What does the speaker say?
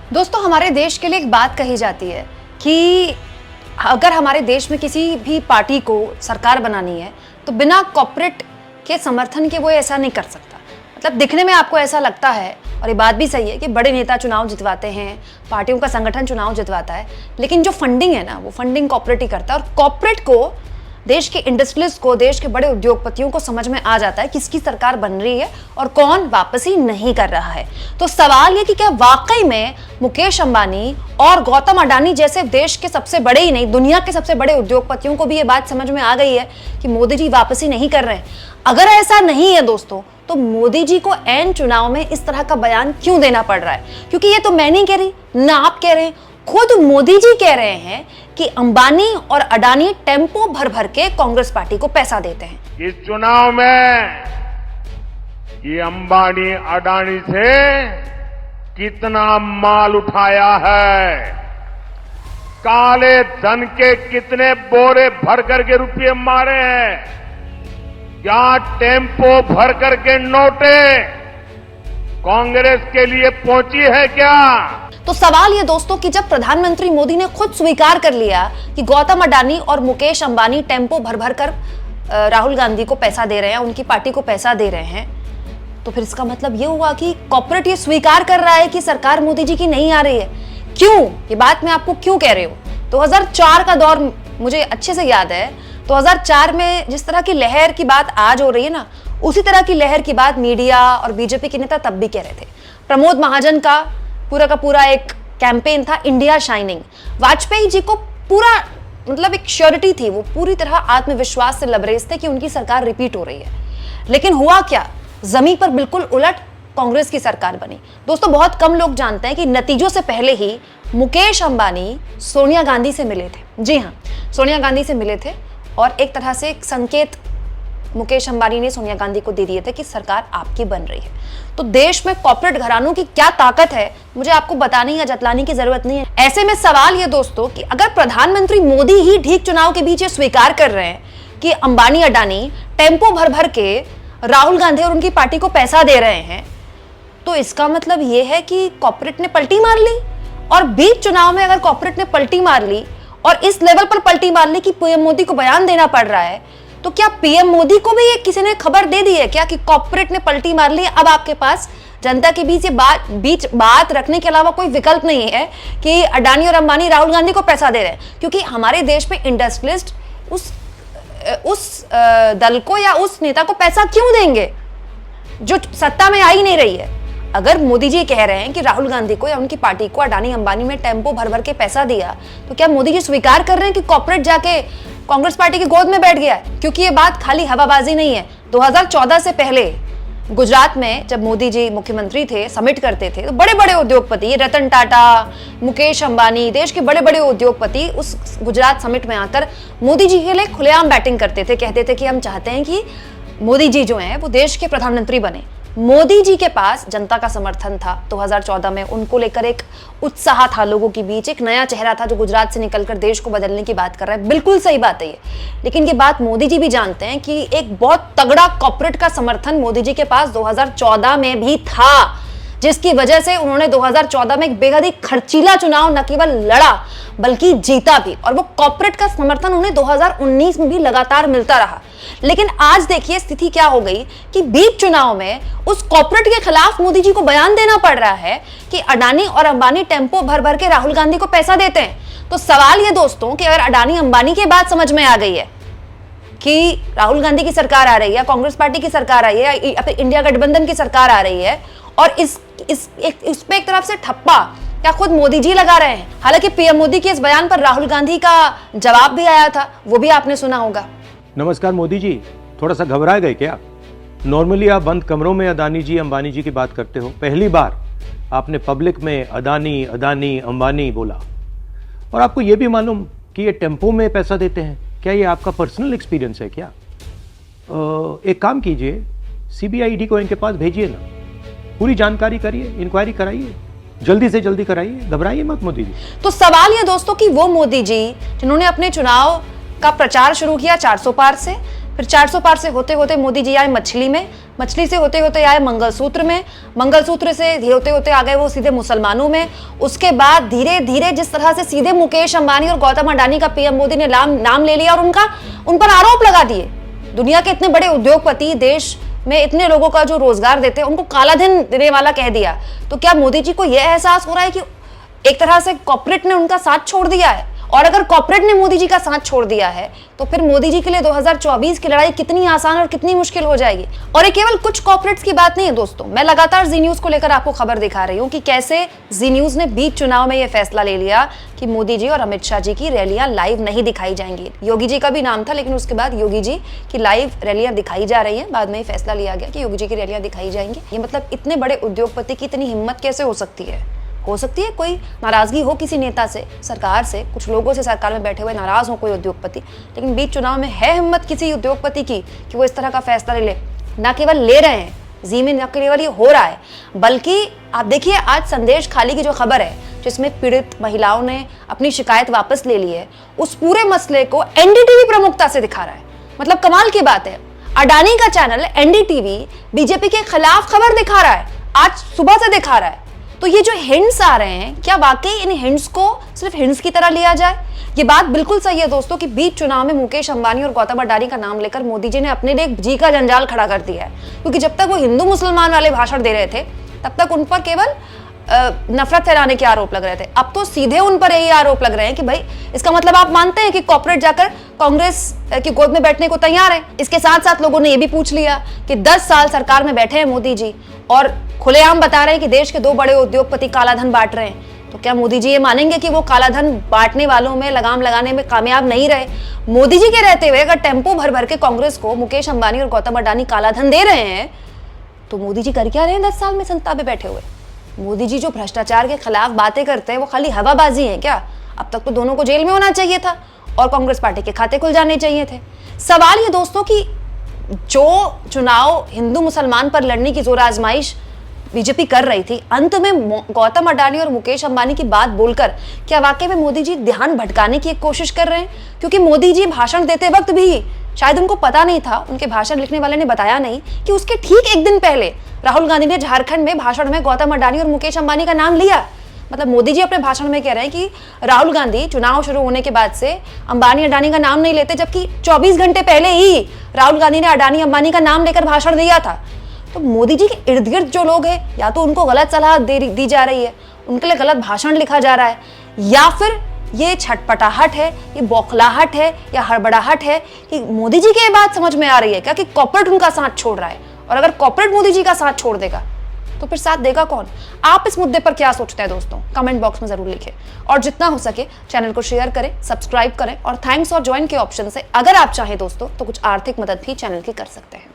दोस्तों, हमारे देश के लिए एक बात कही जाती है कि अगर हमारे देश में किसी भी पार्टी को सरकार बनानी है तो बिना कॉर्पोरेट के समर्थन के वो ऐसा नहीं कर सकता। मतलब दिखने में आपको ऐसा लगता है, और ये बात भी सही है, कि बड़े नेता चुनाव जितवाते हैं, पार्टियों का संगठन चुनाव जितवाता है, लेकिन जो फंडिंग है ना, वो फंडिंग कॉर्पोरेट ही करता है। और कॉर्पोरेट को, देश के इंडस्ट्रियलिस्ट को, देश के बड़े उद्योगपतियों को समझ में आ जाता है किसकी सरकार बन रही है और कौन वापसी नहीं कर रहा है। तो सवाल ये कि क्या वाकई में मुकेश अंबानी और गौतम अडानी जैसे देश के सबसे बड़े ही नहीं, दुनिया के सबसे बड़े उद्योगपतियों को भी ये बात समझ में आ गई है कि मोदी जी वापसी नहीं कर रहे हैं? अगर ऐसा नहीं है दोस्तों, तो मोदी जी को ऐन चुनाव में इस तरह का बयान क्यों देना पड़ रहा है? क्योंकि ये तो मैं नहीं कह रही, ना आप कह रहे हैं, खुद मोदी जी कह रहे हैं कि अंबानी और अडानी टेम्पो भर भर के कांग्रेस पार्टी को पैसा देते हैं। इस चुनाव में ये अंबानी अडानी से कितना माल उठाया है, काले धन के कितने बोरे भर करके रुपये मारे हैं, क्या टेम्पो भर करके नोटे कांग्रेस के लिए पहुंची है क्या? तो सवाल ये दोस्तों कि जब प्रधानमंत्री मोदी ने खुद स्वीकार कर लिया कि गौतम अडानी और मुकेश अंबानी टेम्पो भर भर कर राहुल गांधी को पैसा दे रहे हैं, उनकी पार्टी को पैसा दे रहे हैं, तो फिर इसका मतलब ये हुआ कि कॉर्पोरेट ये स्वीकार कर रहा है कि सरकार मोदी जी की नहीं आ रही है। क्यों? ये बात मैं आपको क्यों कह रही हूँ? 2004 का दौर मुझे अच्छे से याद है। 2004 में जिस तरह की लहर की बात आज हो रही है ना, उसी तरह की लहर की बात मीडिया और बीजेपी के नेता तब भी कह रहे थे। प्रमोद महाजन का पूरा एक कैंपेन था, इंडिया शाइनिंग। वाजपेयी जी को पूरा मतलब एक श्योरिटी थी, वो पूरी तरह आत्मविश्वास से लबरेज थे कि उनकी सरकार रिपीट हो रही है। लेकिन हुआ क्या? जमीन पर बिल्कुल उलट कांग्रेस की सरकार बनी। दोस्तों, बहुत कम लोग जानते हैं कि नतीजों से पहले ही मुकेश अंबानी सोनिया गांधी से मिले थे। जी हाँ, सोनिया गांधी से मिले थे और एक तरह से एक संकेत मुकेश अंबानी ने सोनिया गांधी को दे दिए थे कि सरकार आपकी बन रही है। तो देश में कॉर्पोरेट घरानों की क्या ताकत है, मुझे आपको बताने या जतलाने की जरूरत नहीं है। ऐसे में सवाल ये दोस्तों कि अगर प्रधानमंत्री मोदी ही ठीक चुनाव के बीच ये स्वीकार कर रहे हैं कि अंबानी अडानी टेम्पो भर भर के राहुल गांधी और उनकी पार्टी को पैसा दे रहे हैं, तो इसका मतलब ये है कि कॉर्पोरेट ने पलटी मार ली। और बीच चुनाव में अगर कॉर्पोरेट ने पलटी मार ली और इस लेवल पर पलटी मार ली कि पीएम मोदी को बयान देना पड़ रहा है, तो क्या पीएम मोदी को भी ये किसी ने खबर दे दी है क्या कि कॉर्पोरेट ने पलटी मार ली? अब आपके पास जनता के बीच ये बात रखने के अलावा कोई विकल्प नहीं है कि अडानी और अंबानी राहुल गांधी को पैसा दे रहे हैं। क्योंकि हमारे देश में इंडस्ट्रियलिस्ट उस दल को या उस नेता को पैसा क्यों देंगे जो सत्ता में आ ही नहीं रही है? अगर मोदी जी कह रहे हैं कि राहुल गांधी को या उनकी पार्टी को अडानी अंबानी में टेम्पो भर भर के पैसा दिया, तो क्या मोदी जी स्वीकार कर रहे हैं कि कॉर्पोरेट जाके कांग्रेस पार्टी की गोद में बैठ गया है? क्योंकि ये बात खाली हवाबाजी नहीं है। 2014 से पहले गुजरात में जब मोदी जी मुख्यमंत्री थे, समिट करते थे, तो बड़े बड़े उद्योगपति, रतन टाटा, मुकेश अंबानी, देश के बड़े बड़े उद्योगपति उस गुजरात समिट में आकर मोदी जी के लिए खुलेआम बैटिंग करते थे। कहते थे कि हम चाहते हैं कि मोदी जी जो हैं वो देश के प्रधानमंत्री बने। मोदी जी के पास जनता का समर्थन था। 2014 में उनको लेकर एक उत्साह था लोगों के बीच, एक नया चेहरा था जो गुजरात से निकलकर देश को बदलने की बात कर रहा है। बिल्कुल सही बात है ये, लेकिन ये बात मोदी जी भी जानते हैं कि एक बहुत तगड़ा कॉर्पोरेट का समर्थन मोदी जी के पास 2014 में भी था, जिसकी वजह से उन्होंने 2014 में एक बेहद ही खर्चीला चुनाव न केवल लड़ा बल्कि जीता भी। और वो कॉर्पोरेट का समर्थन उन्हें 2019 में भी लगातार मिलता रहा। लेकिन आज देखिए स्थिति क्या हो गई कि बीच चुनाव में उस कॉर्पोरेट के खिलाफ मोदी जी को बयान देना पड़ रहा है कि अडानी और अंबानी टेम्पो भर भर के राहुल गांधी को पैसा देते हैं। तो सवाल ये दोस्तों कि अगर अडानी अंबानी की बात समझ में आ गई है कि राहुल गांधी की सरकार आ रही है, कांग्रेस पार्टी की सरकार आई है या फिर इंडिया गठबंधन की सरकार आ रही है, और इस पे एक तरफ से ठप्पा क्या खुद मोदी जी लगा रहे हैं? हालांकि पीएम मोदी के इस बयान पर राहुल गांधी का जवाब भी आया था, वो भी आपने सुना होगा। नमस्कार मोदी जी, थोड़ा सा घबरा गए क्या? नॉर्मली आप बंद कमरों में अडानी जी अंबानी जी की बात करते हो, पहली बार आपने पब्लिक में अडानी अंबानी बोला। और आपको यह भी मालूम कि ये टेम्पो में पैसा देते हैं? क्या ये आपका पर्सनल एक्सपीरियंस है क्या? एक काम कीजिए, सीबीआईडी को इनके पास भेजिए ना, पूरी जानकारी करिए, इंक्वायरी कराइए, जल्दी से जल्दी कराइए, घबराइए मत मोदी जी। तो सवाल ये दोस्तों कि वो मोदी जी जिन्होंने अपने चुनाव का प्रचार शुरू किया 400 पार से, फिर 400 पार से होते होते मोदी जी आए मछली में, मछली से होते होते आए मंगलसूत्र में, मंगलसूत्र से होते होते आ गए वो सीधे मुसलमानों में। उसके बाद धीरे धीरे जिस तरह से सीधे मुकेश अंबानी और गौतम अडानी का पीएम मोदी ने नाम ले लिया और उन पर आरोप लगा दिए। दुनिया के इतने बड़े उद्योगपति, देश में इतने लोगों का जो रोजगार देते हैं, उनको काला धन देने वाला कह दिया। तो क्या मोदी जी को यह एहसास हो रहा है कि एक तरह से कॉर्पोरेट ने उनका साथ छोड़ दिया है? और अगर कॉर्पोरेट ने मोदी जी का साथ छोड़ दिया है तो फिर मोदी जी के लिए 2024 की लड़ाई कितनी आसान और कितनी मुश्किल हो जाएगी। और ये केवल कुछ कॉर्पोरेट्स की बात नहीं है दोस्तों, मैं लगातार जी न्यूज को लेकर आपको खबर दिखा रही हूँ कि कैसे जी न्यूज ने बीच चुनाव में यह फैसला ले लिया कि मोदी जी और अमित शाह जी की रैलियां लाइव नहीं दिखाई जाएंगी। योगी जी का भी नाम था, लेकिन उसके बाद योगी जी की लाइव रैलियां दिखाई जा रही है। बाद में फैसला लिया गया कि योगी जी की रैलियां दिखाई जाएंगी। ये मतलब इतने बड़े उद्योगपति की इतनी हिम्मत कैसे हो सकती है? हो सकती है कोई नाराजगी हो किसी नेता से, सरकार से, कुछ लोगों से सरकार में बैठे हुए नाराज हो कोई उद्योगपति, लेकिन बीच चुनाव में है हिम्मत किसी उद्योगपति की कि वो इस तरह का फैसला ले ले। ना केवल ले रहे हैं जी में, न केवल ये हो रहा है, बल्कि आप देखिए आज संदेश खाली की जो खबर है जिसमें पीड़ित महिलाओं ने अपनी शिकायत वापस ले ली है, उस पूरे मसले को एनडीटीवी प्रमुखता से दिखा रहा है। मतलब कमाल की बात है, अडानी का चैनल एनडीटीवी बीजेपी के खिलाफ खबर दिखा रहा है, आज सुबह से दिखा रहा है। तो ये जो हिंट्स आ रहे हैं, क्या वाकई इन हिंट्स को सिर्फ हिंट्स की तरह लिया जाए? ये बात बिल्कुल सही है दोस्तों कि बीच चुनाव में मुकेश अंबानी और गौतम अडानी का नाम लेकर मोदी जी ने अपने लिए एक जी का जंजाल खड़ा कर दिया है। क्योंकि जब तक वो हिंदू मुसलमान वाले भाषण दे रहे थे तब तक उन पर केवल नफरत फैलाने के आरोप लग रहे थे। अब तो सीधे उन पर यही आरोप लग रहे हैं कि भाई इसका मतलब आप मानते हैं कि कॉर्पोरेट जाकर कांग्रेस की गोद में बैठने को तैयार है। इसके साथ साथ लोगों ने यह भी पूछ लिया कि 10 साल सरकार में बैठे हैं मोदी जी और खुलेआम बता रहे हैं कि देश के 2 बड़े उद्योगपति काला धन बांट रहे हैं। तो क्या मोदी जी ये मानेंगे कि वो काला धन बांटने वालों में लगाम लगाने में कामयाब नहीं रहे? मोदी जी के रहते हुए अगर टेम्पो भर भर के कांग्रेस को मुकेश अंबानी और गौतम अडानी काला धन दे रहे हैं तो मोदी जी कर क्या रहे हैं 10 साल में संसद में बैठे हुए? मोदी जी जो भ्रष्टाचार के खिलाफ बातें करते हैं वो खाली हवाबाजी है क्या? अब तक तो दोनों को जेल में होना चाहिए था और कांग्रेस पार्टी के खाते खुल जाने चाहिए थे। सवाल ये दोस्तों कि जो चुनाव हिंदू मुसलमान पर लड़ने की जोर आजमाइश बीजेपी कर रही थी, अंत में गौतम अडानी और मुकेश अंबानी की बात बोलकर क्या वाकई में मोदी जी ध्यान भटकाने की एक कोशिश कर रहे हैं? क्योंकि मोदी जी भाषण देते वक्त भी शायद उनको पता नहीं था, उनके भाषण लिखने वाले ने बताया नहीं कि उसके ठीक एक दिन पहले राहुल गांधी ने झारखंड में भाषण में गौतम अडानी और मुकेश अंबानी का नाम लिया। मतलब मोदी जी अपने भाषण में कह रहे हैं कि राहुल गांधी चुनाव शुरू होने के बाद से अंबानी अडानी का नाम नहीं लेते, जबकि 24 घंटे पहले ही राहुल गांधी ने अडानी अंबानी का नाम लेकर भाषण दिया था। तो मोदी जी के इर्द गिर्द जो लोग हैं, या तो उनको गलत सलाह दी जा रही है, उनके लिए गलत भाषण लिखा जा रहा है, या फिर ये छटपटाहट है, ये बौखलाहट है या हड़बड़ाहट है कि मोदी जी की ये बात समझ में आ रही है क्या कि कॉर्पोरेट उनका साथ छोड़ रहा है, और अगर कॉर्पोरेट मोदी जी का साथ छोड़ देगा तो फिर साथ देगा कौन? आप इस मुद्दे पर क्या सोचते हैं दोस्तों? कमेंट बॉक्स में जरूर लिखें और जितना हो सके चैनल को शेयर करें, सब्सक्राइब करें और थैंक्स और ज्वाइन के ऑप्शन से अगर आप चाहें दोस्तों तो कुछ आर्थिक मदद भी चैनल की कर सकते हैं।